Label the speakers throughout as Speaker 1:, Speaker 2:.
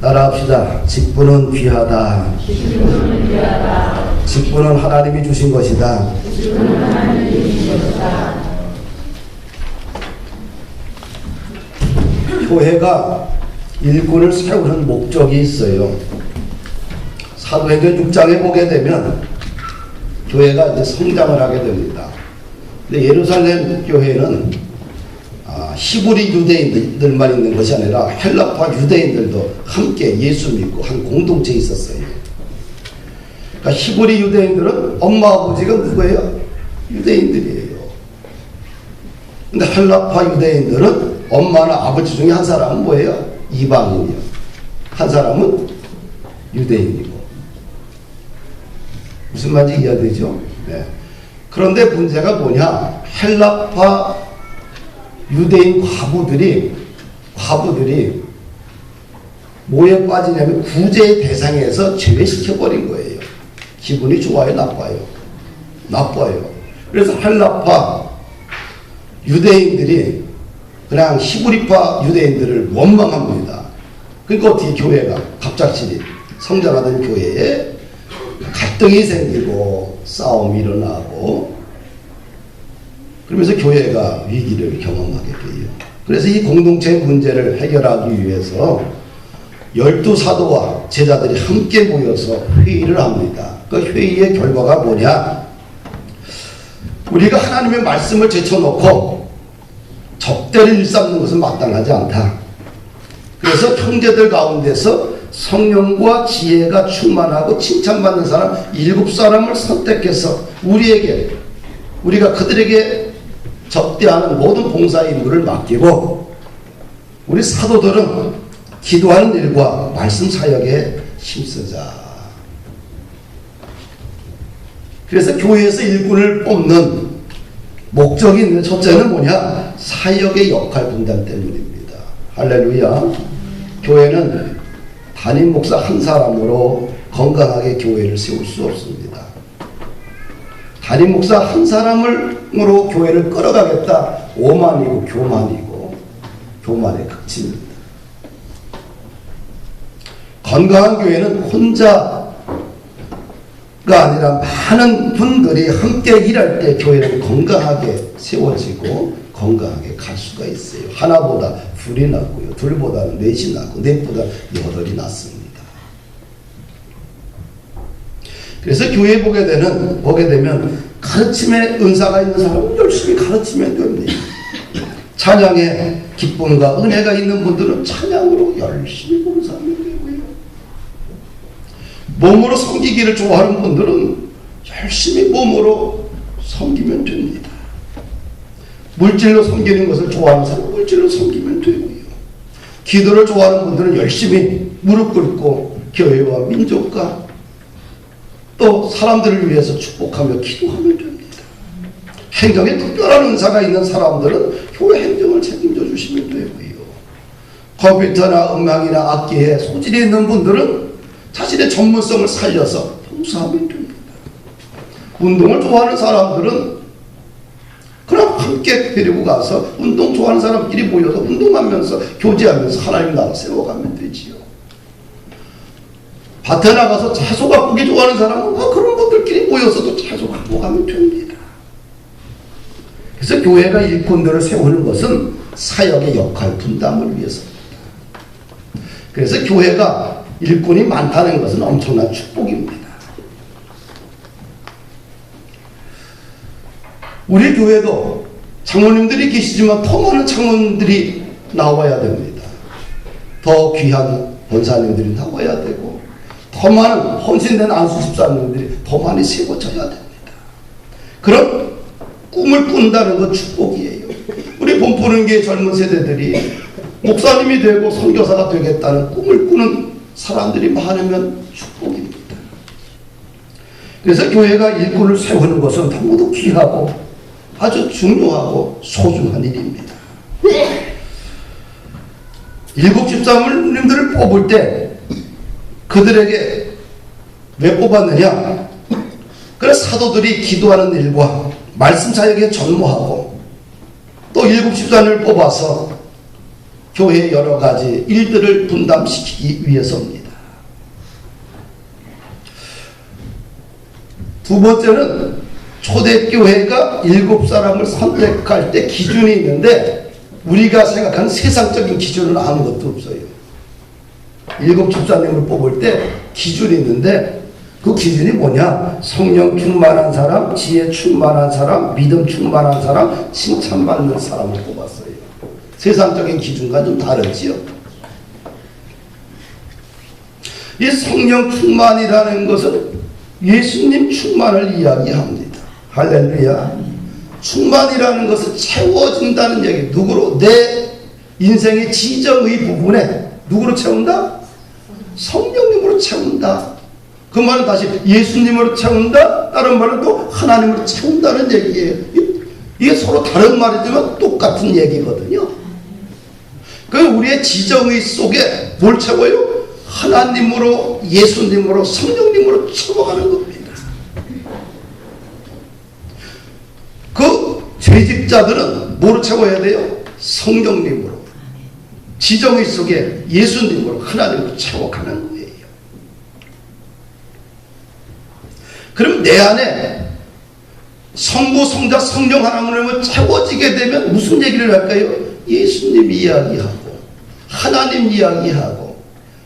Speaker 1: 따라합시다. 직분은 귀하다. 직분은 하나님이 주신 것이다. 교회가 일꾼을 세우는 목적이 있어요. 사도행전 6장에 보게 되면 교회가 이제 성장을 하게 됩니다. 근데 예루살렘 교회는 히브리 유대인들만 있는 것이 아니라 헬라파 유대인들도 함께 예수 믿고 한 공동체에 있었어요. 그러니까 히브리 유대인들은 엄마 아버지가 누구예요? 유대인들이에요. 근데 헬라파 유대인들은 엄마나 아버지 중에 한 사람은 뭐예요? 이방인이요. 한 사람은 유대인이고. 무슨 말인지 이해되죠? 네. 그런데 문제가 뭐냐? 헬라파 유대인 과부들이 뭐에 빠지냐면 구제의 대상에서 제외시켜버린 거예요. 기분이 좋아요? 나빠요? 나빠요. 그래서 헬라파 유대인들이 그냥 히브리파 유대인들을 원망합니다. 그러니까 어떻게 교회가 갑작스레 성장하던 교회에 갈등이 생기고 싸움이 일어나고 그러면서 교회가 위기를 경험하게 돼요. 그래서 이 공동체의 문제를 해결하기 위해서 12사도와 제자들이 함께 모여서 회의를 합니다. 그 회의의 결과가 뭐냐? 우리가 하나님의 말씀을 제쳐놓고 적대를 일삼는 것은 마땅하지 않다. 그래서 형제들 가운데서 성령과 지혜가 충만하고 칭찬받는 사람 7사람을 선택해서 우리가 그들에게 접대하는 모든 봉사의 임무를 맡기고 우리 사도들은 기도하는 일과 말씀 사역에 힘쓰자. 그래서 교회에서 일꾼을 뽑는 목적이 있는 첫째는 뭐냐? 사역의 역할 분담 때문입니다. 할렐루야. 교회는 담임 목사 한 사람으로 건강하게 교회를 세울 수 없습니다. 담임 목사 한 사람으로 교회를 끌어가겠다. 오만이고 교만의 극치입니다. 건강한 교회는 혼자가 아니라 많은 분들이 함께 일할 때 교회는 건강하게 세워지고 건강하게 갈 수가 있어요. 하나보다 둘이 낫고요. 둘보다는 넷이 낫고 넷보다 여덟이 낫습니다. 그래서 교회에 보게 되면 가르침의 은사가 있는 사람은 열심히 가르치면 됩니다. 찬양의 기쁨과 은혜가 있는 분들은 찬양으로 열심히 봉사하면 되고요. 몸으로 섬기기를 좋아하는 분들은 열심히 몸으로 섬기면 됩니다. 물질로 섬기는 것을 좋아하는 사람은 물질로 섬기면 되고요. 기도를 좋아하는 분들은 열심히 무릎 꿇고 교회와 민족과 또 사람들을 위해서 축복하며 기도하면 됩니다. 행정에 특별한 은사가 있는 사람들은 교회 행정을 책임져 주시면 되고요. 컴퓨터나 음악이나 악기에 소질이 있는 분들은 자신의 전문성을 살려서 봉사하면 됩니다. 운동을 좋아하는 사람들은 그럼 함께 데리고 가서 운동 좋아하는 사람끼리 모여서 운동하면서 교제하면서 하나님 나라 세워가면 되지요. 밭에 나가서 채소 가꾸기 좋아하는 사람은 그런 분들끼리 모여서도 채소 갖고 가면 됩니다. 그래서 교회가 일꾼들을 세우는 것은 사역의 역할 분담을 위해서입니다. 그래서 교회가 일꾼이 많다는 것은 엄청난 축복입니다. 우리 교회도 장로님들이 계시지만 더 많은 장로님들이 나와야 됩니다. 더 귀한 권사님들이 나와야 되고 더 많은 헌신된 안수 집사님들이 더 많이 세워져야 됩니다. 그런 꿈을 꾼다는 건 축복이에요. 우리 본푸른 교회 젊은 세대들이 목사님이 되고 선교사가 되겠다는 꿈을 꾸는 사람들이 많으면 축복입니다. 그래서 교회가 일꾼을 세우는 것은 너무도 귀하고 아주 중요하고 소중한 일입니다. 7 집사님들을 뽑을 때 그들에게 왜 뽑았느냐? 그래서 사도들이 기도하는 일과 말씀 사역에 전무하고 또 7 집사님을 뽑아서 교회의 여러 가지 일들을 분담시키기 위해서입니다. 두 번째는 초대교회가 7사람을 선택할 때 기준이 있는데 우리가 생각하는 세상적인 기준은 아무것도 없어요. 7 집사님을 뽑을 때 기준이 있는데 그 기준이 뭐냐? 성령 충만한 사람, 지혜 충만한 사람, 믿음 충만한 사람, 칭찬받는 사람을 뽑았어요. 세상적인 기준과 좀 다르지요. 이 성령 충만이라는 것은 예수님 충만을 이야기합니다. 할렐루야. 충만이라는 것은 채워진다는 얘기. 누구로? 내 인생의 지정의 부분에 누구로 채운다? 성령님으로 채운다. 그 말은 다시 예수님으로 채운다. 다른 말은 또 하나님으로 채운다는 얘기예요. 이게 서로 다른 말이지만 똑같은 얘기거든요. 그 우리의 지정의 속에 뭘 채워요? 하나님으로, 예수님으로, 성령님으로 채워가는 겁니다. 그 재직자들은 뭐로 채워야 돼요? 성령님으로, 지정의 속에 예수님으로, 하나님으로 채워가는 거예요. 그럼 내 안에 성부, 성자, 성령 하나님을 채워지게 되면 무슨 얘기를 할까요? 예수님 이야기하고, 하나님 이야기하고,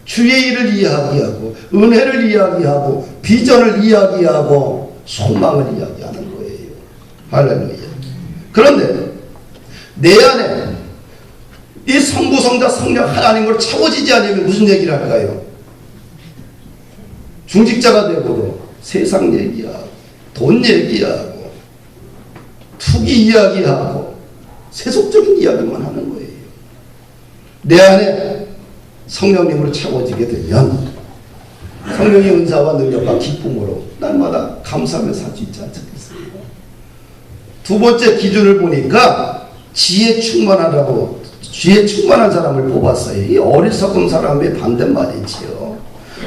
Speaker 1: 주의 일을 이야기하고, 은혜를 이야기하고, 비전을 이야기하고, 소망을 이야기하는 거예요. 할렐루야. 그런데 내 안에 이 성부, 성자, 성령 하나님으로 채워지지 않으면 무슨 얘기를 할까요? 중직자가 되고도 세상 얘기하고, 돈 얘기하고, 투기 이야기하고, 세속적인 이야기만 하는 거예요. 내 안에 성령님으로 채워지게 되면 성령의 은사와 능력과 기쁨으로 날마다 감사하며 살 수 있지 않겠어요? 두 번째 기준을 보니까 지혜 충만하다고, 지혜 충만한 사람을 뽑았어요. 이 어리석은 사람의 반대말이지요.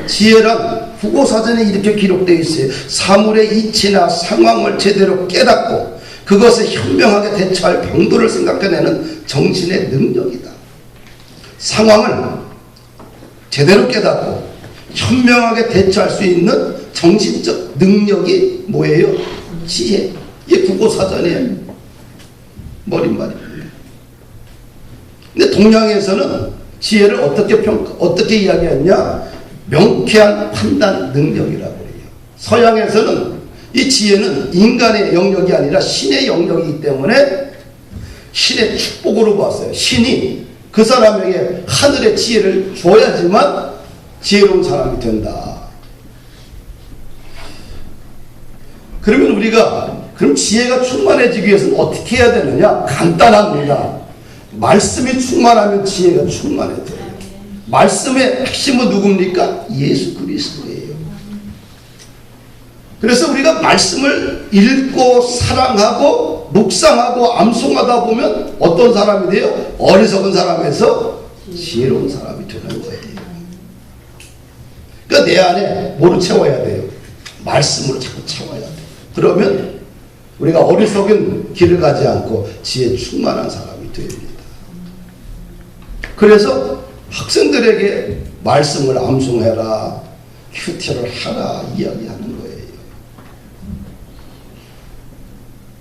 Speaker 1: 지혜란 국어사전에 이렇게 기록되어 있어요. 사물의 이치나 상황을 제대로 깨닫고 그것에 현명하게 대처할 방도를 생각해내는 정신의 능력이다. 상황을 제대로 깨닫고 현명하게 대처할 수 있는 정신적 능력이 뭐예요? 지혜. 이게 국어사전의 머릿말입니다. 근데 동양에서는 지혜를 어떻게 이야기했냐? 명쾌한 판단 능력이라고 해요. 서양에서는 이 지혜는 인간의 영역이 아니라 신의 영역이기 때문에 신의 축복으로 봤어요. 신이 그 사람에게 하늘의 지혜를 줘야지만 지혜로운 사람이 된다. 그러면 우리가 그럼 지혜가 충만해지기 위해서는 어떻게 해야 되느냐? 간단합니다. 말씀이 충만하면 지혜가 충만해져요. 말씀의 핵심은 누굽니까? 예수 그리스도예요. 그래서 우리가 말씀을 읽고 사랑하고 묵상하고 암송하다 보면 어떤 사람이 돼요? 어리석은 사람에서 지혜로운 사람이 되는 거예요. 그러니까 내 안에 뭐로 채워야 돼요? 말씀으로 자꾸 채워야 돼요. 그러면 우리가 어리석은 길을 가지 않고 지혜 충만한 사람이 됩니다. 그래서 학생들에게 말씀을 암송해라, 큐티를 하라 이야기하는 거예요.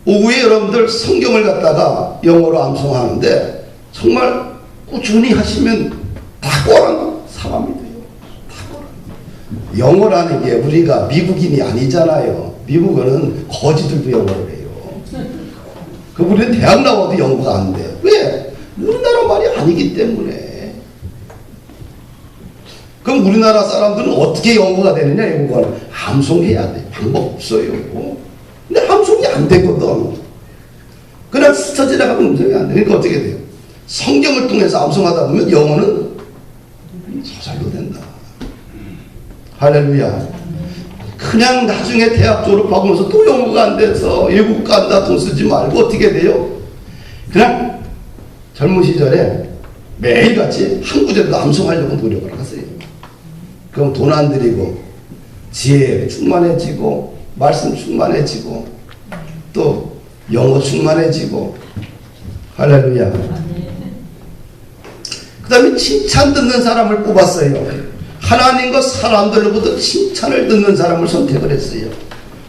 Speaker 1: 오후에 여러분들 성경을 갖다가 영어로 암송하는데 정말 꾸준히 하시면 탁월한 사람이 돼요. 탁월한. 영어라는 게 우리가 미국인이 아니잖아요. 미국은 거지들도 영어를 해요. 그 우리는 대학 나와도 영어가 안 돼. 왜? 우리나라 말이 아니기 때문에. 그럼 우리나라 사람들은 어떻게 영어가 되느냐? 이건 암송해야 돼. 방법 없어요. 근데 암송이 안 되거든. 그냥 스쳐 지나가면 음성이 안 돼. 그러니까 어떻게 돼요? 성경을 통해서 암송하다 보면 영어는 저절로 된다. 할렐루야. 그냥 나중에 대학 졸업하면서 또 영어가 안 돼서 외국 간다 돈 쓰지 말고 어떻게 돼요? 그냥 젊은 시절에 매일같이 한 구절도 암송하려고 노력을 하세요. 그럼 돈 안 들이고 지혜 충만해지고 말씀 충만해지고 또 영어 충만해지고 할렐루야. 다음에 칭찬 듣는 사람을 뽑았어요. 하나님과 사람들로부터 칭찬을 듣는 사람을 선택을 했어요.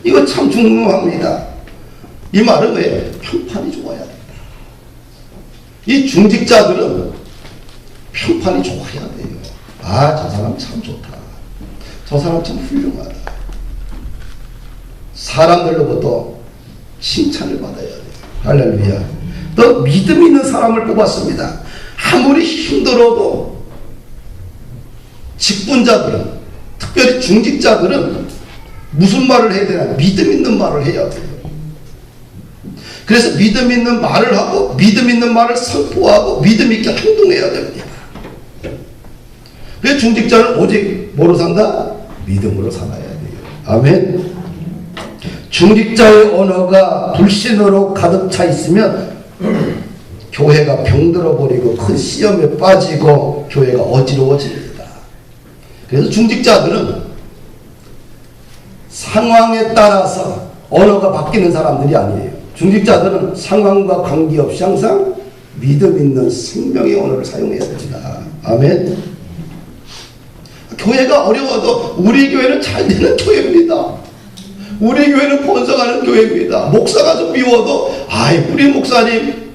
Speaker 1: 이거 참 중요합니다. 이 말은 왜? 평판이 좋아야 된다. 이 중직자들은 평판이 좋아야 돼요. 아, 저 사람 참 좋다. 저 사람 참 훌륭하다. 사람들로부터 칭찬을 받아야 돼요. 할렐루야. 또 믿음 있는 사람을 뽑았습니다. 아무리 힘들어도 직분자들은, 특별히 중직자들은 무슨 말을 해야 되나? 믿음 있는 말을 해야 돼요. 그래서 믿음 있는 말을 하고 믿음 있는 말을 선포하고 믿음 있게 행동해야 됩니다. 그래서 중직자는 오직 뭐로 산다? 믿음으로 살아야 돼요. 아멘. 중직자의 언어가 불신으로 가득 차 있으면 교회가 병들어 버리고 큰 시험에 빠지고 교회가 어지러워집니다. 그래서 중직자들은 상황에 따라서 언어가 바뀌는 사람들이 아니에요. 중직자들은 상황과 관계없이 항상 믿음 있는 생명의 언어를 사용해야 됩니다. 아멘. 교회가 어려워도 우리 교회는 잘 되는 교회입니다. 우리 교회는 번성하는 교회입니다. 목사가 좀 미워도 아이 우리 목사님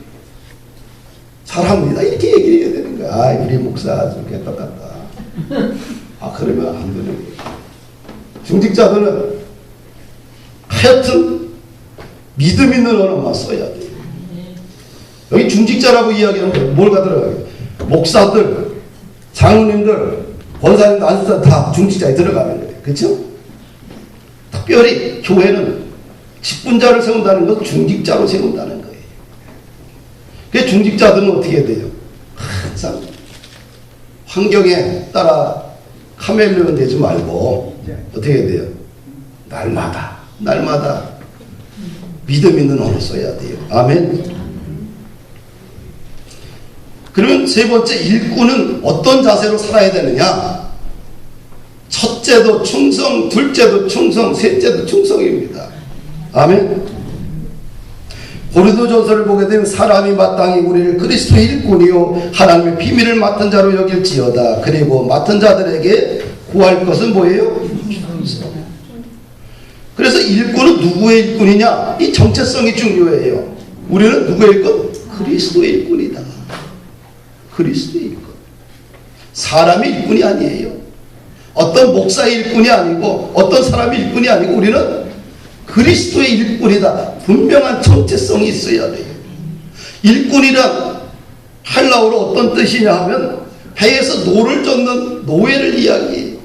Speaker 1: 잘합니다. 이렇게 얘기를 해야 되는 거야. 아이 우리 목사 좀 깨끗하다. 아 그러면 안 되는 거예요. 중직자들은 하여튼 믿음 있는 언어만 써야 돼요. 여기 중직자라고 이야기하는 뭘가 들어가요? 목사들, 장로님들, 권사님들, 안수사 다 중직자에 들어가는 거예요. 그렇죠? 특별히 교회는 직분자를 세운다는 건 중직자로 세운다는 거예요. 그래서 중직자들은 어떻게 돼요? 항상 환경에 따라 카멜레온 되지 말고 어떻게 해야 돼요? 날마다 믿음 있는 언어 써야 돼요. 아멘. 그러면 세 번째, 일꾼은 어떤 자세로 살아야 되느냐? 첫째도 충성, 둘째도 충성, 셋째도 충성입니다. 아멘. 고린도전서를 보게 되면 사람이 마땅히 우리를 그리스도의 일꾼이요 하나님의 비밀을 맡은 자로 여길지어다. 그리고 맡은 자들에게 구할 것은 뭐예요? 그래서 일꾼은 누구의 일꾼이냐? 이 정체성이 중요해요. 우리는 누구의 일꾼? 그리스도의 일꾼이다. 그리스도의 일꾼. 사람의 일꾼이 아니에요. 어떤 목사의 일꾼이 아니고 어떤 사람의 일꾼이 아니고 우리는 그리스도의 일꾼이다. 분명한 정체성이 있어야 돼요. 일꾼이란 헬라어로 어떤 뜻이냐 하면 배에서 노를 젓는 노예를 이야기해요.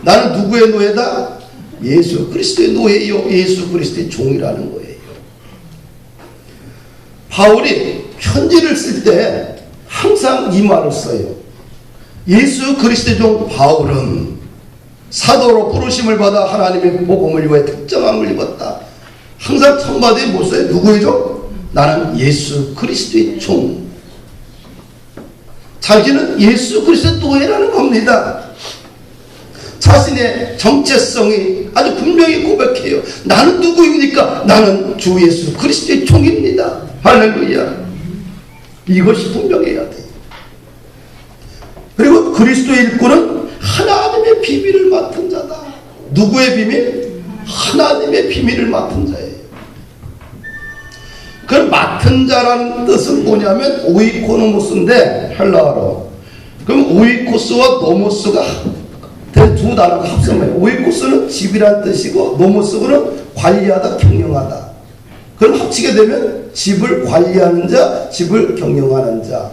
Speaker 1: 나는 누구의 노예다? 예수 그리스도의 노예요. 예수 그리스도의 종이라는 거예요. 바울이 편지를 쓸 때 항상 이 말을 써요. 예수 그리스도의 종 바울은 사도로 부르심을 받아 하나님의 복음을 위해 특정함을 입었다. 항상 첫마디에 못 써요. 누구의 종? 나는 예수 그리스도의 종. 자기는 예수 그리스도의 노예라는 겁니다. 자신의 정체성이 아주 분명히 고백해요. 나는 누구입니까? 나는 주 예수 그리스도의 종입니다. 할렐루야. 이것이 분명해야 돼요. 그리고 그리스도의 일꾼은 하나님의 비밀을 맡은 자다. 누구의 비밀? 하나님의 비밀을 맡은 자예요. 그 맡은 자라는 뜻은 뭐냐면 오이코노모스인데 헬라어로. 그럼 오이코스와 노모스가 두 단어가 합성해요. 오이코스는 집이란 뜻이고 노모스는 관리하다, 경영하다. 그럼 합치게 되면 집을 관리하는 자, 집을 경영하는 자.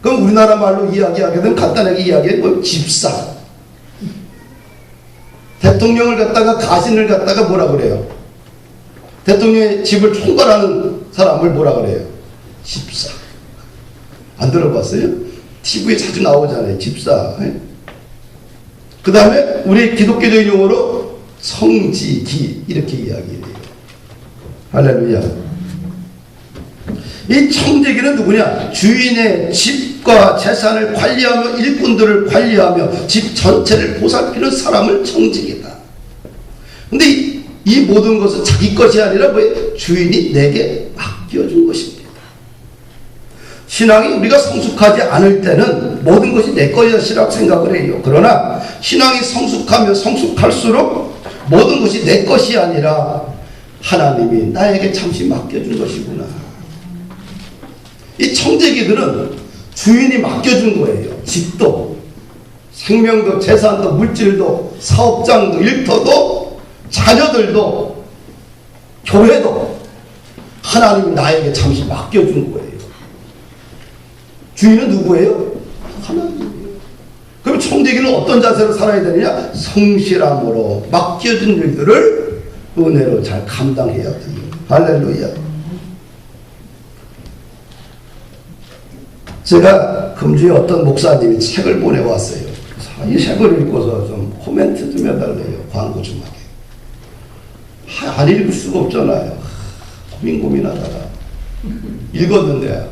Speaker 1: 그럼 우리나라 말로 이야기하게 되면 간단하게 이야기하면 뭐 집사. 대통령을 갖다가 가신을 갖다가 뭐라 그래요? 대통령의 집을 총괄하는 사람을 뭐라 그래요? 집사. 안 들어봤어요? TV에 자주 나오잖아요. 집사. 그 다음에 우리 기독교적인 용어로 성지기 이렇게 이야기해요. 할렐루야. 이 청지기는 누구냐? 주인의 집과 재산을 관리하며 일꾼들을 관리하며 집 전체를 보살피는 사람을 청지기다. 근데 이 모든 것은 자기 것이 아니라 뭐예요? 주인이 내게 맡겨준 것입니다. 신앙이 우리가 성숙하지 않을 때는 모든 것이 내 것이라고 생각을 해요. 그러나 신앙이 성숙하면 성숙할수록 모든 것이 내 것이 아니라 하나님이 나에게 잠시 맡겨준 것이구나. 이 청지기들은 주인이 맡겨준 거예요. 집도, 생명도, 재산도, 물질도, 사업장도, 일터도, 자녀들도, 교회도 하나님이 나에게 잠시 맡겨준 거예요. 주인은 누구예요? 하나님이에요. 그럼 청지기는 어떤 자세로 살아야 되느냐? 성실함으로 맡겨진 일들을 은혜로 잘 감당해야 돼요. 할렐루야. 제가 금주에 어떤 목사님이 책을 보내왔어요. 이 책을 읽고서 좀 코멘트 좀 해달래요. 광고 좀 하게. 안 읽을 수가 없잖아요. 고민하다가 읽었는데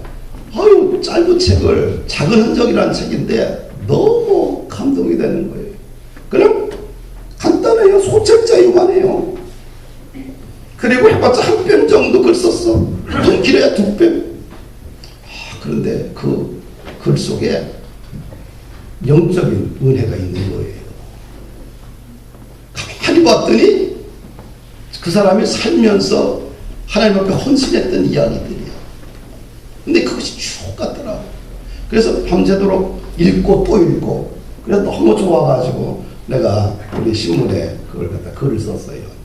Speaker 1: 아유, 짧은 책을, 작은 흔적이라는 책인데 너무 감동이 되는 거예요. 그냥 간단해요. 소책자 요만해요. 그리고 해봤자 한 편 정도 글 썼어. 좀 길어야 2편. 그런데 그 글 속에 영적인 은혜가 있는 거예요. 가만히 봤더니 그 사람이 살면서 하나님 앞에 헌신했던 이야기들이야. 근데 그것이 쭉 같더라고. 그래서 밤새도록 읽고 또 읽고, 그래서 너무 좋아가지고 내가 우리 신문에 그걸 갖다 글을 썼어요.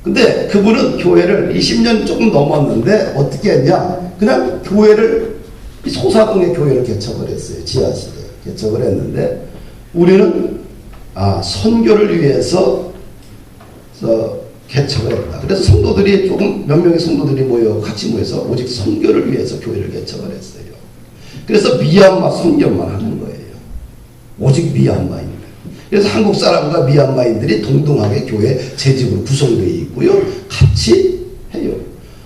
Speaker 1: 근데 그분은 교회를 20년 조금 넘었는데 어떻게 했냐? 그냥 교회를, 소사동에 교회를 개척을 했어요. 지하실에 개척을 했는데, 우리는 선교를 위해서 개척을 했다. 그래서 성도들이 조금 몇 명의 성도들이 같이 모여서 오직 선교를 위해서 교회를 개척을 했어요. 그래서 미얀마 선교만 하는 거예요. 오직 미얀마인. 그래서 한국 사람과 미얀마인들이 동등하게 교회 재직으로 구성되어 있고요. 같이 해요.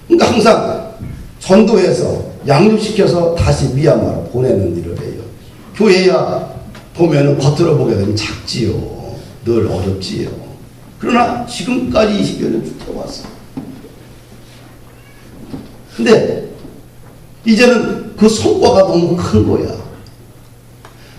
Speaker 1: 그러니까 항상 전도해서 양육시켜서 다시 미얀마로 보내는 일을 해요. 교회야 보면은 겉으로 보게 되면 작지요. 늘 어렵지요. 그러나 지금까지 20여 년 쭉 해왔어. 근데 이제는 그 성과가 너무 큰 거야.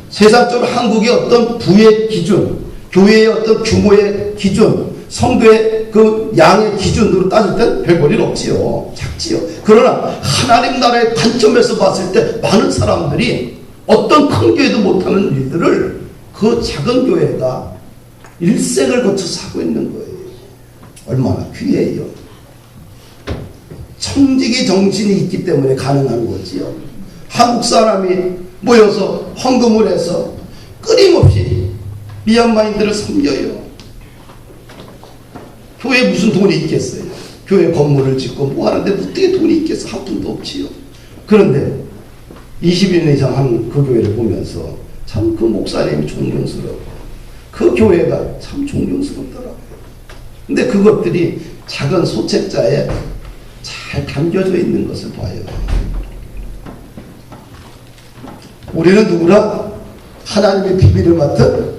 Speaker 1: 세상적으로 한국의 어떤 부의 기준, 교회의 어떤 규모의 기준, 성도의 그 양의 기준으로 따질 땐 별 볼일 없지요. 작지요. 그러나 하나님 나라의 관점에서 봤을 때 많은 사람들이 어떤 큰 교회도 못하는 일들을 그 작은 교회가 일생을 거쳐서 하고 있는 거예요. 얼마나 귀해요. 청지기 정신이 있기 때문에 가능한 거지요. 한국 사람이 모여서 헌금을 해서 끊임없이 미얀마인들을 섬겨요. 교회에 무슨 돈이 있겠어요. 교회 건물을 짓고 뭐 하는데 어떻게 돈이 있겠어. 한 푼도 없지요. 그런데 20년 이상 한 그 교회를 보면서 참 그 목사님이 존경스러워. 그 교회가 참 존경스럽더라고요. 근데 그것들이 작은 소책자에 잘 담겨져 있는 것을 봐요. 우리는 누구나 하나님의 비밀을 맡은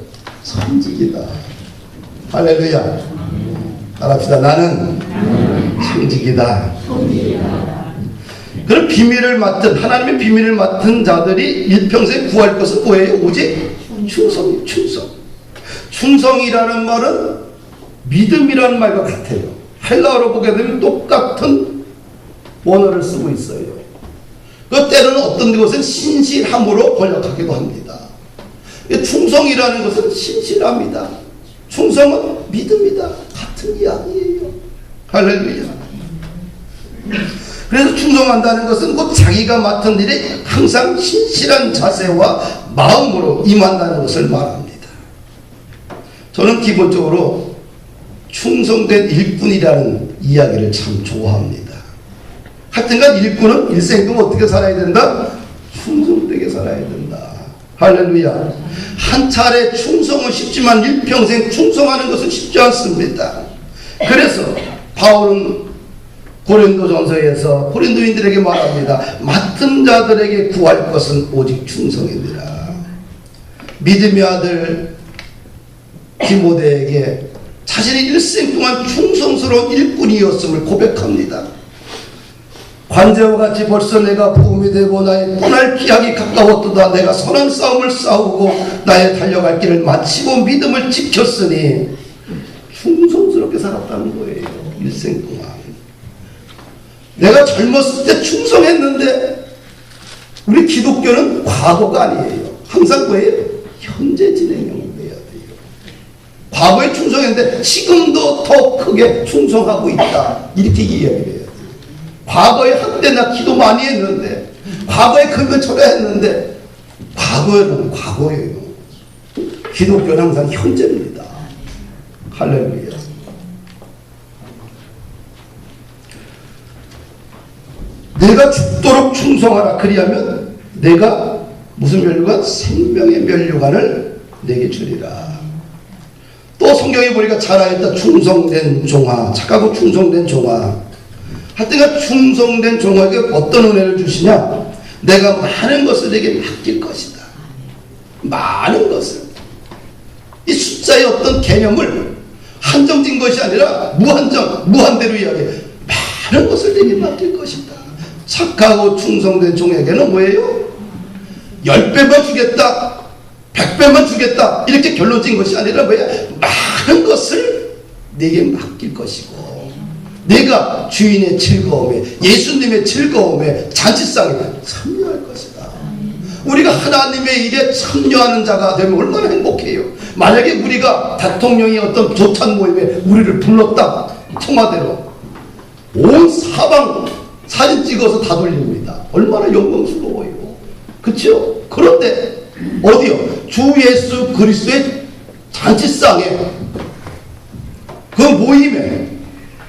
Speaker 1: 청지기다. 할렐루야. 따라합시다. 나는 청지기다. 그런 비밀을 맡은, 하나님의 비밀을 맡은 자들이 일평생 구할 것은 뭐예요? 오직 충성이에요. 충성이라는 말은 믿음이라는 말과 같아요. 헬라어로 보게 되면 똑같은 원어를 쓰고 있어요. 그 때로는 어떤 것은 신실함으로 번역하기도 합니다. 충성이라는 것은 신실합니다. 충성은 믿음이다. 같은 이야기예요. 할렐루야. 그래서 충성한다는 것은 곧 자기가 맡은 일에 항상 신실한 자세와 마음으로 임한다는 것을 말합니다. 저는 기본적으로 충성된 일꾼이라는 이야기를 참 좋아합니다. 하여튼간 일꾼은 일생 동안 어떻게 살아야 된다? 충성되게 살아야 된다. 할렐루야. 한 차례 충성은 쉽지만 일평생 충성하는 것은 쉽지 않습니다. 그래서 바울은 고린도전서에서 고린도인들에게 말합니다. 맡은 자들에게 구할 것은 오직 충성이니라. 믿음의 아들 디모데에게 자신이 일생 동안 충성스러운 일꾼이었음을 고백합니다. 관제와 같이 벌써 내가 부음이 되고 나의 떠날 기약이 가까웠도다. 내가 선한 싸움을 싸우고 나의 달려갈 길을 마치고 믿음을 지켰으니 충성스럽게 살았다는 거예요. 일생 동안. 내가 젊었을 때 충성했는데, 우리 기독교는 과거가 아니에요. 항상 뭐예요? 현재 진행형을 해야 돼요. 과거에 충성했는데 지금도 더 크게 충성하고 있다. 이렇게 이야기를 해야 돼요. 과거에 한때 나 기도 많이 했는데, 과거에 그거 철회했는데, 과거는 과거예요. 기독교는 항상 현재입니다. 할렐루야. 내가 죽도록 충성하라. 그리하면 내가 무슨 면류관? 생명의 면류관을 내게 주리라. 또 성경에 보니까 잘하였다. 충성된 종아. 착하고 충성된 종아. 하여튼 충성된 종아에게 어떤 은혜를 주시냐? 내가 많은 것을 내게 맡길 것이다. 많은 것을. 이 숫자의 어떤 개념을 한정된 것이 아니라 무한대로 이야기해. 많은 것을 내게 맡길 것이다. 착하고 충성된 종에게는 뭐예요? 10배만 주겠다, 100배만 주겠다, 이렇게 결론진 것이 아니라 뭐야? 많은 것을 내게 맡길 것이고, 내가 주인의 즐거움에, 예수님의 즐거움에, 잔치상에 참여할 것이다. 우리가 하나님의 일에 참여하는 자가 되면 얼마나 행복해요. 만약에 우리가 대통령이 어떤 조찬 모임에 우리를 불렀다, 청와대로 온 사방 사진 찍어서 다 돌립니다. 얼마나 영광스러워요. 그렇죠? 그런데 어디요? 주 예수 그리스도의 잔치상에, 그 모임에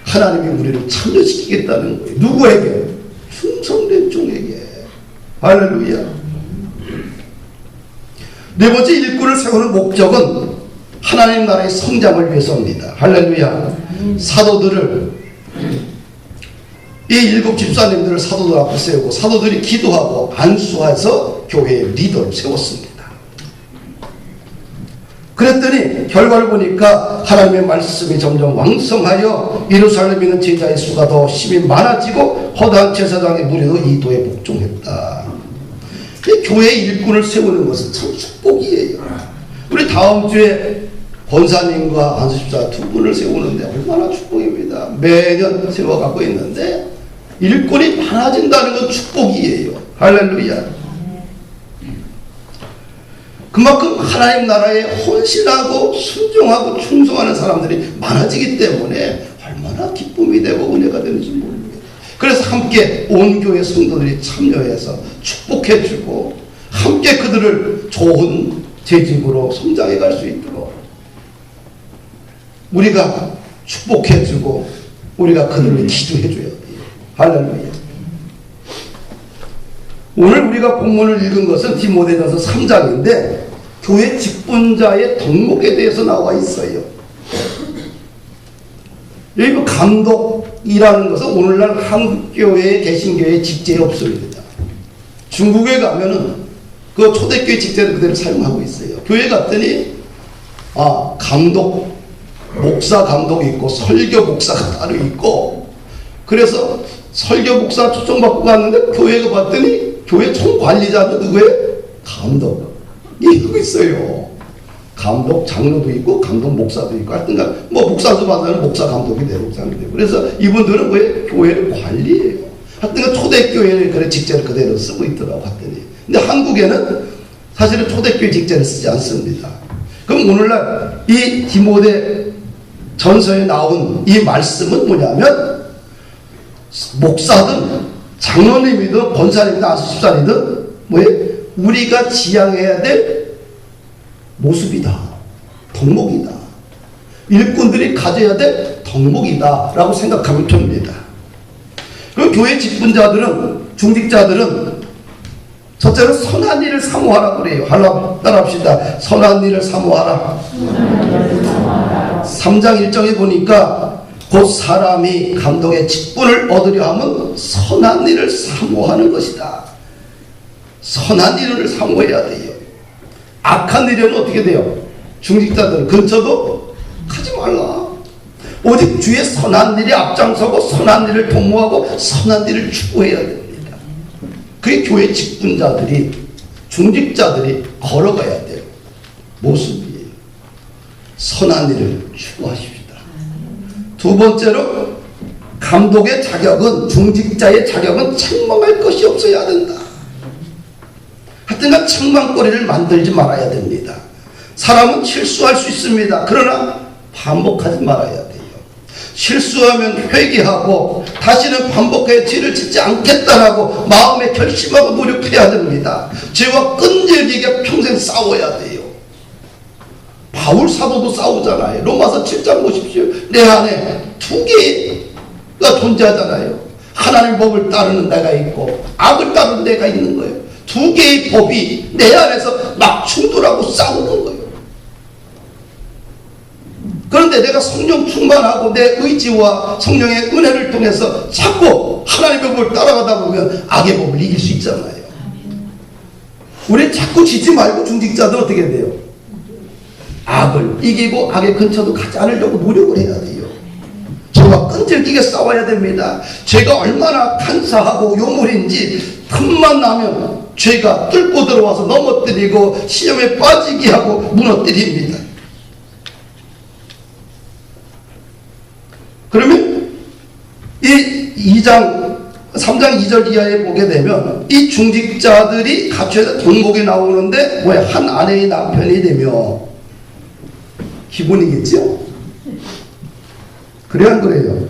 Speaker 1: 하나님이 우리를 참여시키겠다는 거예요. 누구에게? 충성된 종에게. 할렐루야. 네 번째, 일꾼을 세우는 목적은 하나님 나라의 성장을 위해서입니다. 할렐루야. 사도들을, 이 7 집사님들을 사도들 앞에 세우고 사도들이 기도하고 안수해서 교회의 리더를 세웠습니다. 그랬더니 결과를 보니까 하나님의 말씀이 점점 왕성하여 예루살렘에 있는 제자의 수가 더 심히 많아지고 허다한 제사장의 무리도 이 도에 복종했다. 교회의 일꾼을 세우는 것은 참 축복이에요. 우리 다음 주에 권사님과 안수집사 2분을 세우는데 얼마나 축복입니다. 매년 세워가고 있는데 일꾼이 많아진다는 건 축복이에요. 할렐루야. 그만큼 하나님 나라에 헌신하고 순종하고 충성하는 사람들이 많아지기 때문에 얼마나 기쁨이 되고 은혜가 되는지 모릅니다. 그래서 함께 온 교회 성도들이 참여해서 축복해주고 함께 그들을 좋은 재직으로 성장해 갈 수 있도록 우리가 축복해주고 우리가 그들을 기도해줘야 돼요. 할렐루야. 오늘 우리가 본문을 읽은 것은 디모데전서 3장인데 교회 직분자의 덕목에 대해서 나와 있어요. 여기 감독이라는 것은 오늘날 한국교회, 개신교회 직제에 없습니다. 중국에 가면은 그 초대교회 직제를 그대로 사용하고 있어요. 교회 갔더니 감독, 목사 감독이 있고 설교 목사가 따로 있고, 그래서 설교 목사 초청받고 갔는데 교회가 봤더니 교회 총관리자도 누구예요? 감독이 있어요. 감독 장로도 있고 감독 목사도 있고, 하여튼 뭐 목사도 받으면 목사 감독이 되고 목사님이 되고, 그래서 이분들은 왜 교회를 관리해요. 하여튼 초대교회를 그래 직제를 그대로 쓰고 있더라고 하더니, 근데 한국에는 사실은 초대교회 직제를 쓰지 않습니다. 그럼 오늘날 이 디모데 전서에 나온 이 말씀은 뭐냐면, 목사든 장로님이든 권사님이든 안수집사님이든 뭐예요? 우리가 지향해야 될 모습이다, 덕목이다, 일꾼들이 가져야 될 덕목이다 라고 생각하면 됩니다. 그럼 교회 직분자들은, 중직자들은 첫째로 선한 일을 사모하라 그래요. 따라합시다. 선한 일을 사모하라. 3장 1절에 보니까 곧 사람이 감독의 직분을 얻으려 하면 선한 일을 사모하는 것이다. 선한 일을 사모해야 돼요. 악한 일은 어떻게 돼요? 중직자들은 근처도 가지 말라. 오직 주의 선한 일이 앞장서고 선한 일을 도모하고 선한 일을 추구해야 됩니다. 그게 교회 직분자들이, 중직자들이 걸어가야 돼요. 모습이에요. 선한 일을 추구하십시다. 두 번째로, 감독의 자격은, 중직자의 자격은 책망할 것이 없어야 된다. 하여튼간 책망거리를 만들지 말아야 됩니다. 사람은 실수할 수 있습니다. 그러나 반복하지 말아야 돼요. 실수하면 회개하고 다시는 반복해 죄를 짓지 않겠다라고 마음에 결심하고 노력해야 됩니다. 죄와 끈질기게 평생 싸워야 돼요. 바울 사도도 싸우잖아요. 로마서 7장 보십시오. 내 안에 두 개가 존재하잖아요. 하나님의 법을 따르는 내가 있고 악을 따르는 내가 있는 거예요. 두 개의 법이 내 안에서 막 충돌하고 싸우는 거예요. 그런데 내가 성령 충만하고 내 의지와 성령의 은혜를 통해서 자꾸 하나님의 법을 따라가다 보면 악의 법을 이길 수 있잖아요. 우리 자꾸 지지 말고 중직자들 어떻게 돼요? 악을 이기고 악의 근처도 가지 않으려고 노력을 해야 돼요. 죄와 끈질기게 싸워야 됩니다. 죄가 얼마나 간사하고 요물인지 틈만 나면 죄가 뚫고 들어와서 넘어뜨리고 시험에 빠지게 하고 무너뜨립니다. 그러면 이 3장 2절 이하에 보게 되면 이 중직자들이 갖춰야 동복이 나오는데 왜 한 아내의 남편이 되며 기본이겠죠? 그래 안 그래요?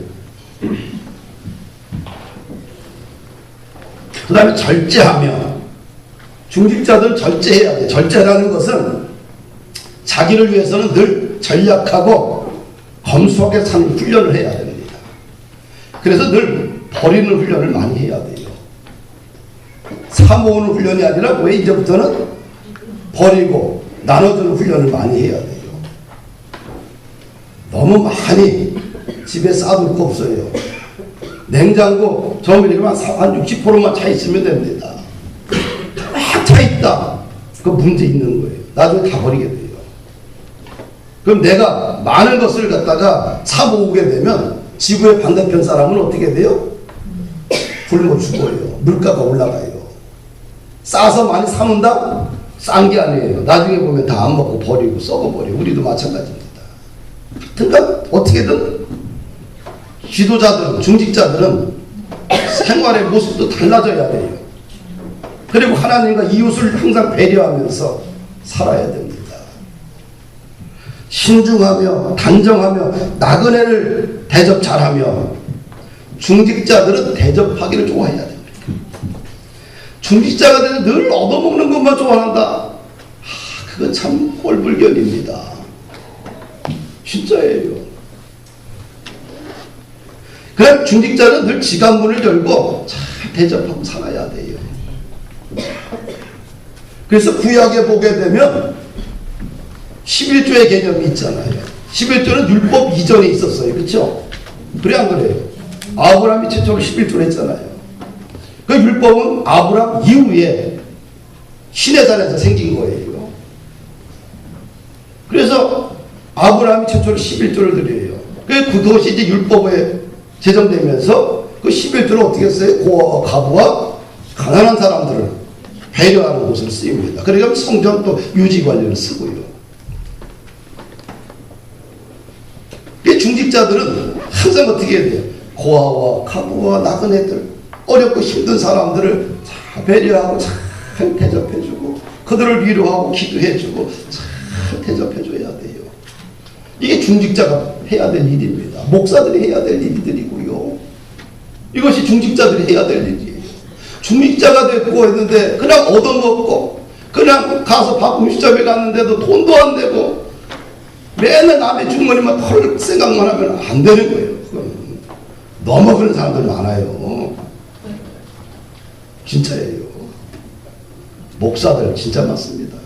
Speaker 1: 그 다음에 절제하며, 중직자들은 절제해야 돼. 절제라는 것은 자기를 위해서는 늘 전략하고 검소하게 사는 훈련을 해야 됩니다. 그래서 늘 버리는 훈련을 많이 해야 돼요. 사모으는 훈련이 아니라 왜 이제부터는 버리고 나눠주는 훈련을 많이 해야 돼요. 너무 많이 집에 쌓아둘 거 없어요. 냉장고 저물이만 한 60%만 차 있으면 됩니다. 막 차 있다. 그 문제 있는 거예요. 나중에 다 버리게 돼요. 그럼 내가 많은 것을 갖다가 사 모으게 되면 지구의 반대편 사람은 어떻게 돼요? 굶어 죽어요. 물가가 올라가요. 싸서 많이 사놓는다? 싼 게 아니에요. 나중에 보면 다 안 먹고 버리고 썩어버려요. 우리도 마찬가지입니다. 그러니까 어떻게든 지도자들은, 중직자들은 생활의 모습도 달라져야 돼요. 그리고 하나님과 이웃을 항상 배려하면서 살아야 됩니다. 신중하며 단정하며 나그네를 대접 잘하며, 중직자들은 대접하기를 좋아해야 됩니다. 중직자가 되면 늘 얻어먹는 것만 좋아한다. 그거 참 꼴불견입니다. 진짜예요. 그럼 중직자는 늘 지갑문을 열고 잘 대접하고 살아야 돼요. 그래서 구약에 보게 되면 11조의 개념이 있잖아요. 11조는 율법 이전에 있었어요. 그렇죠? 그래 안 그래요? 아브라함이 최초로 11조를 했잖아요. 그 율법은 아브라함 이후에 시내산에서 생긴 거예요. 그래서 아브라함이 최초로 11조를 드려요. 그것이 이제 율법에 제정되면서 그 11조를 어떻게 했어요? 고아와 가부와 가난한 사람들을 배려하는 곳을 쓰입니다. 그러니까 성전 또 유지 관리를 쓰고요. 이 중직자들은 항상 어떻게 해야 돼요? 고아와 가부와 나그네들, 어렵고 힘든 사람들을 잘 배려하고 잘 대접해주고 그들을 위로하고 기도해주고 잘 대접해줘야 돼요. 이게 중직자가 해야 될 일입니다. 목사들이 해야 될 일들이고요. 이것이 중직자들이 해야 될 일이에요. 중직자가 됐고 했는데 그냥 얻어먹고 그냥 가서 밥 음식점에 갔는데도 돈도 안 내고 맨날 남의 주머니만 털 생각만 하면 안 되는 거예요. 넘어가는 사람들 많아요. 진짜예요. 목사들 진짜 많습니다.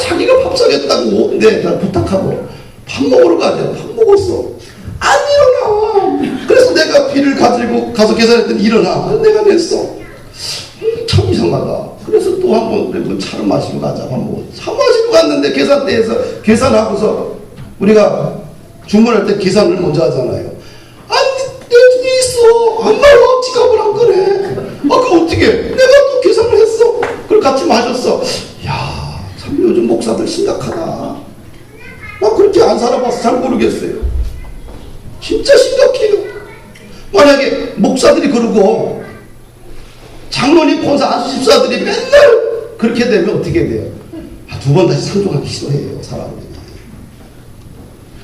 Speaker 1: 자기가 밥 사겠다고 내가 부탁하고 밥 먹으러 가자. 밥 먹었어. 안 일어나. 그래서 내가 비를 가지고 가서 계산했더니 일어나. 내가 냈어. 참 이상하다. 그래서 또 한번 차를 마시고 가자. 밥 먹었어. 차 마시고 갔는데 계산대에서 계산하고서 우리가 주문할 때 계산을 먼저 하잖아요. 내 돈이 있어. 안 나와. 지갑을 안 꺼내. 그 어떻게? 내가 또 계산을 했어. 그걸 같이 마셨어. 야, 참 요즘 목사들 심각하다. 나 그렇게 안 살아봐서 잘 모르겠어요. 진짜 심각해요. 만약에 목사들이 그러고 장로님, 권사, 안수집사들이 맨날 그렇게 되면 어떻게 돼요? 두 번 다시 상종하기 싫어해요, 사람들이.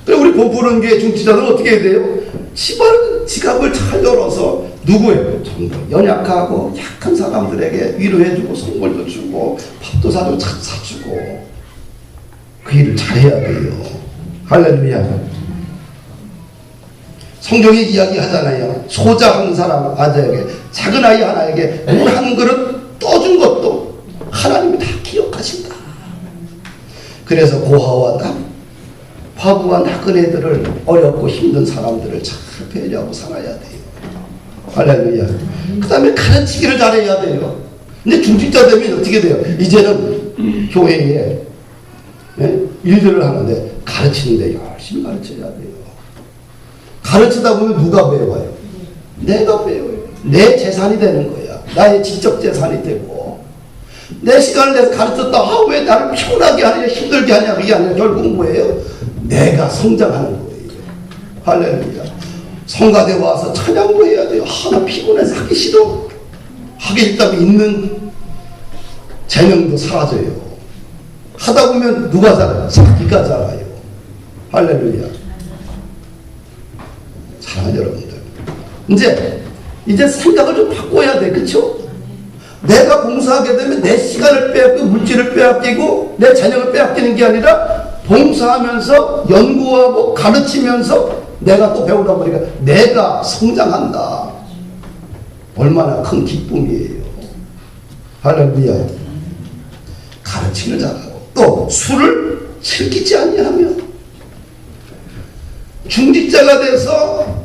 Speaker 1: 그리고 우리 보부는 게 중지자들은 어떻게 해야 돼요? 지갑을 잘 열어서 누구예요? 정말 연약하고 약한 사람들에게 위로해주고 선물도 주고 밥도 사주고 차 사주고 그 일을 잘해야 돼요. 할렐루야. 성경이 이야기하잖아요. 소자한 사람 아들에게, 작은 아이 하나에게 물 한 그릇 떠준 것도 하나님이 다 기억하신다. 그래서 고아와 과부와 나그네들을, 어렵고 힘든 사람들을 잘 배려하고 살아야 돼요. 할렐루야. 그 다음에 가르치기를 잘해야 돼요. 근데 중직자 되면 어떻게 돼요? 이제는 교회에 일들을 하는데 가르치는데 열심히 가르쳐야 돼요. 가르치다 보면 누가 배워요? 내가 배워요. 내 재산이 되는 거야. 나의 지적 재산이 되고, 내 시간을 내서 가르쳤다. 왜 나를 피곤하게 하냐, 힘들게 하냐, 그게 아니라 결국 뭐예요? 내가 성장하는 거예요. 할렐루야. 성가대 와서 찬양도 해야 돼요. 나 피곤해서 하기 싫어. 하기 싫다면 있는 재능도 사라져요. 하다 보면 누가 살아요? 자기가 살아요. 할렐루야. 사랑하는 여러분들, 이제 생각을 좀 바꿔야 돼. 그쵸? 내가 봉사하게 되면 내 시간을 빼앗기고 물질을 빼앗기고 내 재능을 빼앗기는 게 아니라 봉사하면서 연구하고 가르치면서 내가 또 배우다 보니까 내가 성장한다. 얼마나 큰 기쁨이에요. 할렐루야. 가르치기를 잘하고 또 술을 즐기지 아니하면, 중직자가 돼서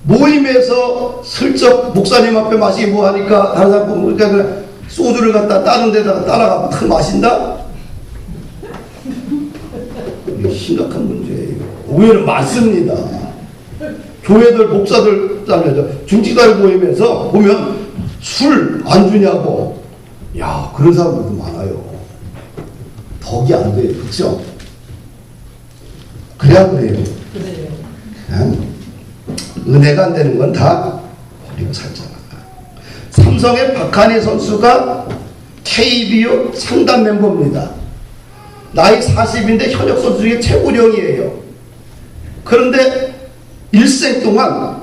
Speaker 1: 모임에서 슬쩍 목사님 앞에 마시기 뭐 하니까 다른 사람 보니까 소주를 갖다 다른 데다가 따라가 탁 마신다? 이게 심각한 문제예요. 오해는 많습니다. 교회들, 목사들, 중직자를 모임에서 보면 술 안 주냐고. 야, 그런 사람들도 많아요. 덕이 안 돼요. 그렇죠? 그래야 그래요. 은혜가 안 되는 건 다 버리고 살잖아. 삼성의 박한희 선수가 KBO 상단 멤버입니다. 나이 40인데 현역 선수 중에 최고령이에요. 그런데 일생 동안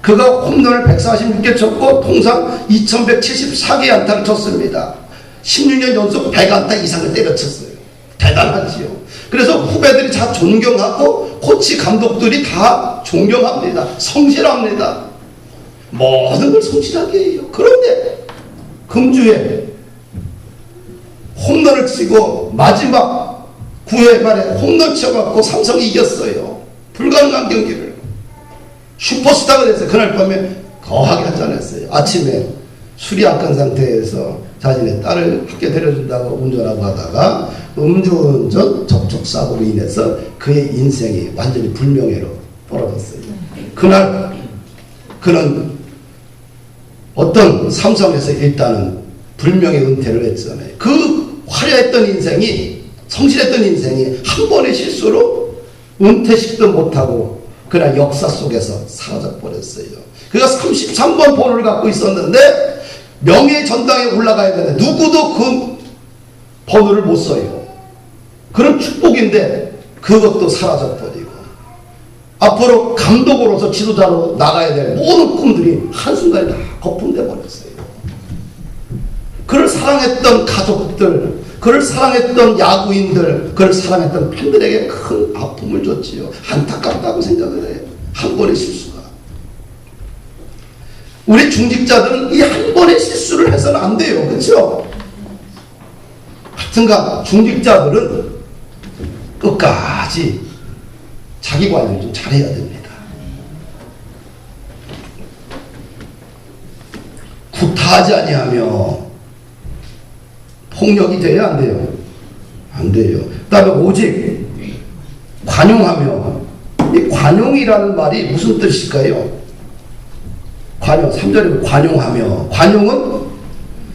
Speaker 1: 그가 홈런을 146개 쳤고 통상 2174개 안타를 쳤습니다. 16년 연속 100안타 이상을 때려쳤어요. 대단하지요. 그래서 후배들이 다 존경하고 코치 감독들이 다 존경합니다. 성실합니다. 모든 걸 성실하게 해요. 그런데 금주에 홈런을 치고 마지막 9회 말에 홈런 쳐갖고 삼성이 이겼어요. 불가능한 경기를. 슈퍼스타가 됐어요. 그날 밤에 거하게 한잔했어요. 아침에 술이 약한 상태에서 자신의 딸을 학교 데려준다고 운전하고 하다가 음주운전 접촉사고로 인해서 그의 인생이 완전히 불명예로 벌어졌어요. 그날 그는 어떤 삼성에서 일단은 불명예 은퇴를 했잖아요. 그 화려했던 인생이, 성실했던 인생이 한 번의 실수로 은퇴식도 못하고 그날 역사 속에서 사라져 버렸어요. 그가 33번 번호를 갖고 있었는데 명예 전당에 올라가야 되는데 누구도 그 번호를 못 써요. 그런 축복인데 그것도 사라져 버리고 앞으로 감독으로서 지도자로 나가야 될 모든 꿈들이 한순간에 다 거품돼 버렸어요. 그를 사랑했던 가족들, 그를 사랑했던 야구인들, 그를 사랑했던 팬들에게 큰 아픔을 줬지요. 안타깝다고 생각을 해요. 한 번의 실수가. 우리 중직자들은 이 한 번의 실수를 해서는 안 돼요. 그렇죠? 하여튼간 중직자들은 끝까지 자기 관리를 좀 잘해야 됩니다. 구타하지 아니하며 폭력이 돼야 안 돼요? 안 돼요. 그 다음에 오직 관용하며 이 관용이라는 말이 무슨 뜻일까요? 관용, 3절에 관용하며, 관용은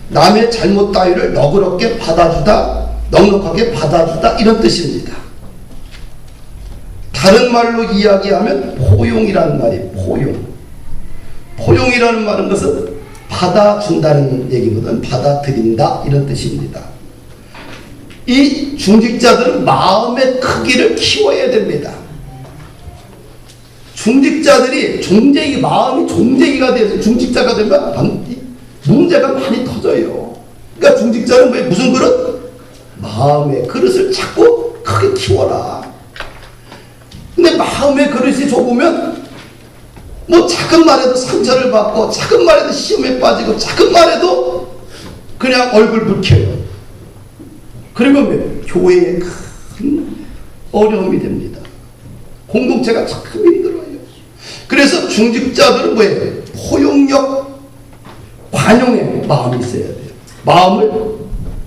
Speaker 1: 남의 잘못 따위를 너그럽게 받아주다, 넉넉하게 받아주다, 이런 뜻입니다. 다른 말로 이야기하면 포용이라는 말이 포용. 포용이라는 말은 것은 받아준다는 얘기거든. 받아들인다, 이런 뜻입니다. 이 중직자들은 마음의 크기를 키워야 됩니다. 중직자들이 마음이 종재기가 돼서 중직자가 되면 문제가 많이 터져요. 그러니까 중직자는 무슨 그릇? 마음의 그릇을 자꾸 크게 키워라. 근데 마음의 그릇이 좁으면 뭐 작은 말에도 상처를 받고, 작은 말에도 시험에 빠지고, 작은 말에도 그냥 얼굴 붉혀요. 그러면 교회에 큰 어려움이 됩니다. 공동체가 참 힘들어요. 그래서 중직자들은 뭐예요? 포용력, 관용의 마음이 있어야 돼요. 마음을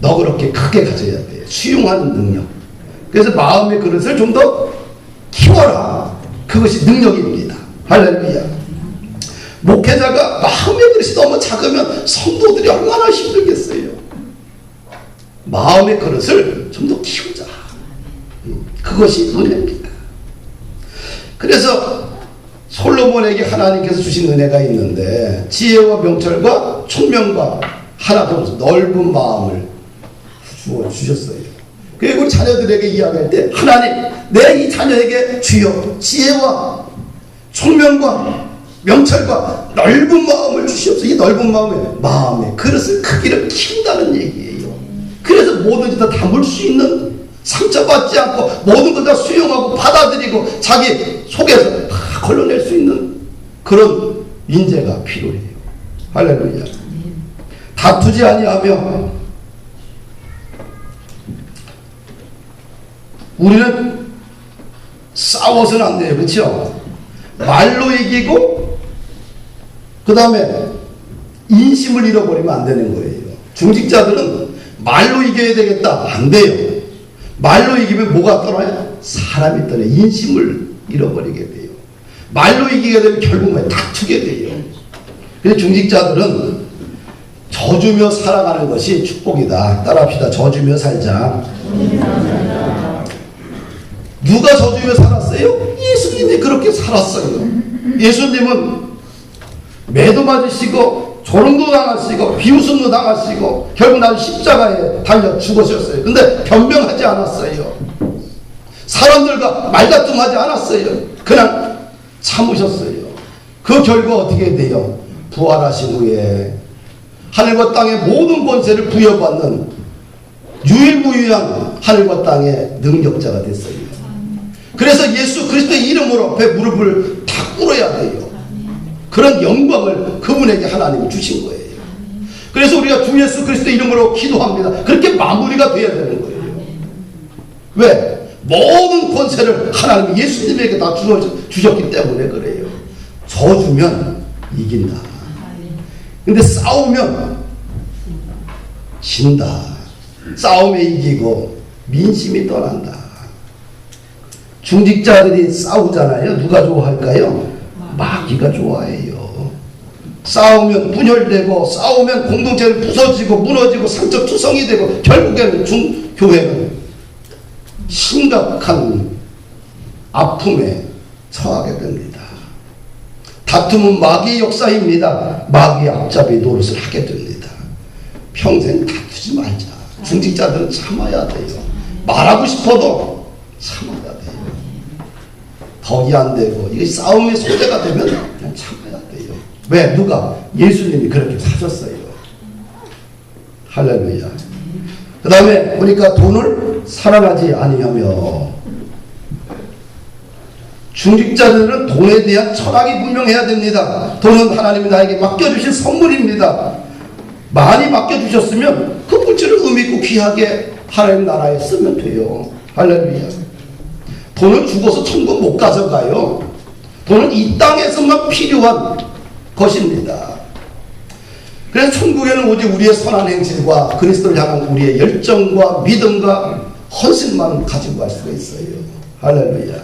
Speaker 1: 너그럽게 크게 가져야 돼요. 수용하는 능력. 그래서 마음의 그릇을 좀 더 키워라. 그것이 능력입니다. 할렐루야. 목회자가 마음의 그릇이 너무 작으면 성도들이 얼마나 힘들겠어요. 마음의 그릇을 좀 더 키우자. 그것이 은혜입니다. 그래서 솔로몬에게 하나님께서 주신 은혜가 있는데, 지혜와 명철과 총명과 하나도 넓은 마음을 주셨어요. 그리고 자녀들에게 이야기할 때, 하나님, 내 이 자녀에게 주여 지혜와 총명과 명철과 넓은 마음을 주시옵소서. 이 넓은 마음의 그릇을 크기를 키운다는 얘기예요. 그래서 뭐든지 다 담을 수 있는, 상처받지 않고 모든 걸 다 수용하고 받아들이고 자기 속에서 다 걸러낼 수 있는 그런 인재가 필요해요. 할렐루야. 다투지 아니하며, 우리는 싸워서는 안 돼요. 그렇죠? 말로 이기고 그 다음에 인심을 잃어버리면 안 되는 거예요. 중직자들은 말로 이겨야 되겠다, 안 돼요. 말로 이기면 뭐가 떠나요? 사람이 떠나요. 인심을 잃어버리게 돼요. 말로 이기게 되면 결국은 다투게 돼요. 그래서 중직자들은 져주며 살아가는 것이 축복이다. 따라합시다. 져주며 살자. 누가 져주며 살았어요? 예수님이 그렇게 살았어요. 예수님은 매도 맞으시고 조롱도 당하시고 비웃음도 당하시고 결국 난 십자가에 달려 죽으셨어요. 근데 변명하지 않았어요. 사람들과 말다툼하지 않았어요. 그냥 참으셨어요. 그 결과 어떻게 돼요? 부활하신 후에 하늘과 땅의 모든 권세를 부여받는 유일무이한 하늘과 땅의 능력자가 됐어요. 그래서 예수 그리스도의 이름으로 배 무릎을 다 꿇어야 돼요. 그런 영광을 그분에게 하나님이 주신 거예요. 그래서 우리가 주 예수 그리스도의 이름으로 기도합니다. 그렇게 마무리가 돼야 되는 거예요. 왜? 모든 권세를 하나님이 예수님에게 다 주셨기 때문에 그래요. 져주면 이긴다. 근데 싸우면 진다. 싸움에 이기고 민심이 떠난다. 중직자들이 싸우잖아요. 누가 좋아할까요? 마귀가 좋아해요. 싸우면 분열되고, 싸우면 공동체는 부서지고 무너지고 상처투성이 되고, 결국에는 교회는 심각한 아픔에 처하게 됩니다. 다툼은 마귀의 역사입니다. 마귀의 앞잡이 노릇을 하게 됩니다. 평생 다투지 말자. 중직자들은 참아야 돼요. 말하고 싶어도 참아야 돼요. 덕이 안 되고 이게 싸움의 소재가 되면 그냥 참아야 돼요. 왜? 누가? 예수님이 그렇게 사셨어요. 할렐루야. 그 다음에 보니까 돈을 사랑하지 아니하며, 중직자들은 돈에 대한 철학이 분명해야 됩니다. 돈은 하나님이 나에게 맡겨주신 선물입니다. 많이 맡겨주셨으면 그 물질을 의미있고 귀하게 하나님 나라에 쓰면 돼요. 할렐루야. 돈은 죽어서 천국 못 가져가요. 돈은 이 땅에서만 필요한 것입니다. 그래서 천국에는 오직 우리의 선한 행실과 그리스도를 향한 우리의 열정과 믿음과 헌신만 가지고 갈 수가 있어요. 할렐루야.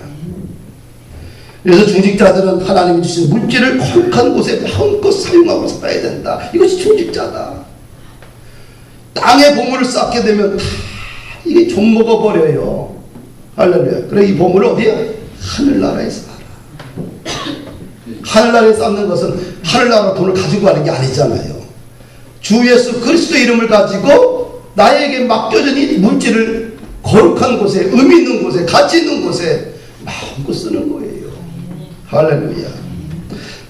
Speaker 1: 그래서 중직자들은 하나님이 주신 물질을 거룩한 곳에 마음껏 사용하고 살아야 된다. 이것이 중직자다. 땅에 보물을 쌓게 되면 다 이게 좀 먹어버려요. 할렐루야. 그래 이 보물을 어디에? 하늘나라에 쌓아라. 하늘나라에 쌓는 것은 하늘나라 돈을 가지고 가는 게 아니잖아요. 주 예수 그리스도의 이름을 가지고 나에게 맡겨진 이 물질을 거룩한 곳에, 의미 있는 곳에, 가치 있는 곳에 마음껏 쓰는 거예요. 할렐루야.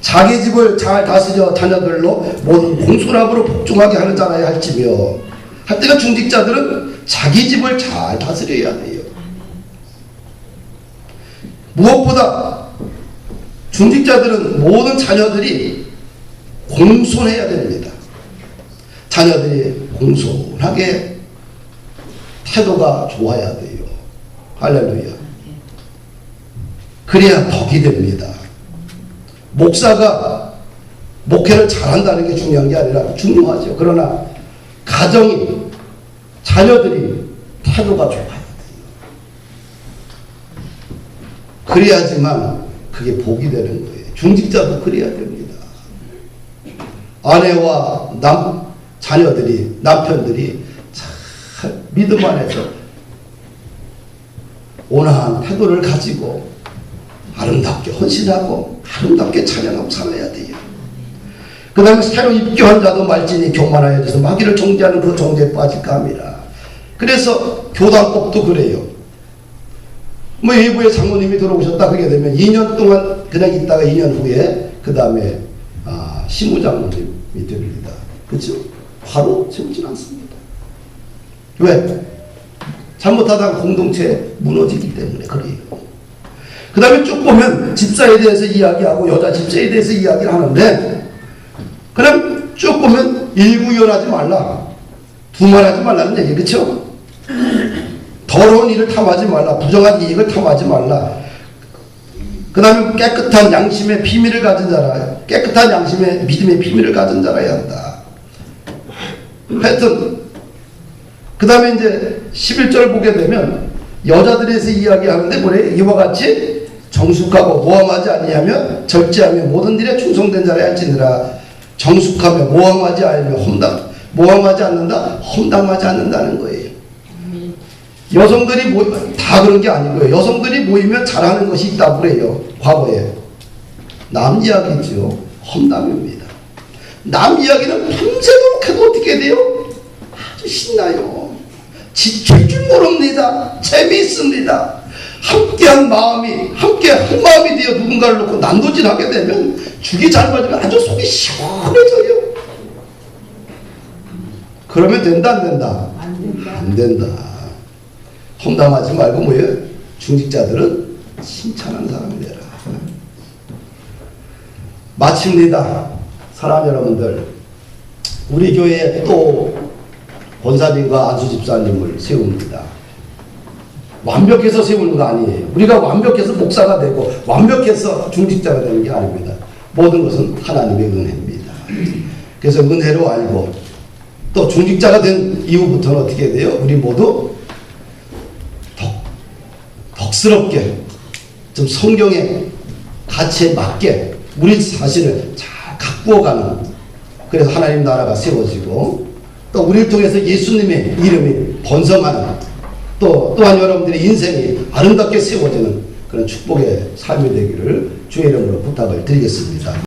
Speaker 1: 자기 집을 잘 다스려 자녀들로 모든 공손함으로 복종하게 하는 자라야 할지며, 할 때가 중직자들은 자기 집을 잘 다스려야 돼요. 무엇보다 중직자들은 모든 자녀들이 공손해야 됩니다. 자녀들이 공손하게 태도가 좋아야 돼요. 할렐루야. 그래야 덕이 됩니다. 목사가 목회를 잘한다는 게 중요한 게 아니라 중요하죠. 그러나 가정이, 자녀들이 태도가 좋아야 돼요. 그래야지만 그게 복이 되는 거예요. 중직자도 그래야 됩니다. 아내와 자녀들이, 남편들이 잘 믿음 안에서 온화한 태도를 가지고 아름답게 헌신하고 아름답게 찬양하고 살아야 돼요. 그 다음에 새로 입교한 자도 말진이 교만하여 돼서 마귀를 정죄하는 그 정죄에 빠질까 합니다. 그래서 교단법도 그래요. 뭐 외부의 장로님이 들어오셨다 그게 되면 2년 동안 그냥 있다가 2년 후에 그 다음에 신부장로님이 됩니다. 그렇죠? 바로 세우진 않습니다. 왜? 잘못하다가 공동체 무너지기 때문에 그래요. 그 다음에 쭉 보면 집사에 대해서 이야기하고 여자 집사에 대해서 이야기를 하는데, 그럼 쭉 보면 일구이연하지 말라, 두말하지 말라는 얘기, 그렇죠? 더러운 일을 탐하지 말라, 부정한 이익을 탐하지 말라. 그 다음에 깨끗한 양심의 비밀을 가진 자라, 깨끗한 양심의 믿음의 비밀을 가진 자라야 한다. 하여튼 그 다음에 이제 11절 보게 되면 여자들에서 이야기하는데 뭐래? 이와 같이 정숙하고 모함하지 아니하며 절제하며 모든 일에 충성된 자라 할지니라. 정숙하며 모함하지 않으며 모함하지 않는다, 험담하지 않는다는 거예요. 여성들이 다 그런 게 아니고요. 여성들이 모이면 잘하는 것이 있다고 그래요. 과거에 남 이야기죠. 험담입니다. 남 이야기는 밤새도록 해도 어떻게 돼요? 아주 신나요. 지칠 줄 모릅니다. 재미있습니다. 함께한 마음이, 함께 한 마음이 되어 누군가를 놓고 난도질하게 되면 죽이 잘 맞으면 아주 속이 시원해져요. 그러면 된다 안 된다? 안 된다. 험담하지 말고 뭐예요? 중직자들은 칭찬하는 사람이 되라. 마칩니다. 사랑하는 여러분들, 우리 교회에 또 권사님과 안수 집사님을 세웁니다. 완벽해서 세우는 거 아니에요. 우리가 완벽해서 목사가 되고 완벽해서 중직자가 되는 게 아닙니다. 모든 것은 하나님의 은혜입니다. 그래서 은혜로 알고 또 중직자가 된 이후부터는 어떻게 돼요? 우리 모두 덕스럽게 좀 성경의 가치에 맞게 우리 자신을 잘 가꾸어가는, 그래서 하나님 나라가 세워지고 또 우리를 통해서 예수님의 이름이 번성하는, 또한 여러분들의 인생이 아름답게 세워지는 그런 축복의 삶이 되기를 주의 이름으로 부탁을 드리겠습니다.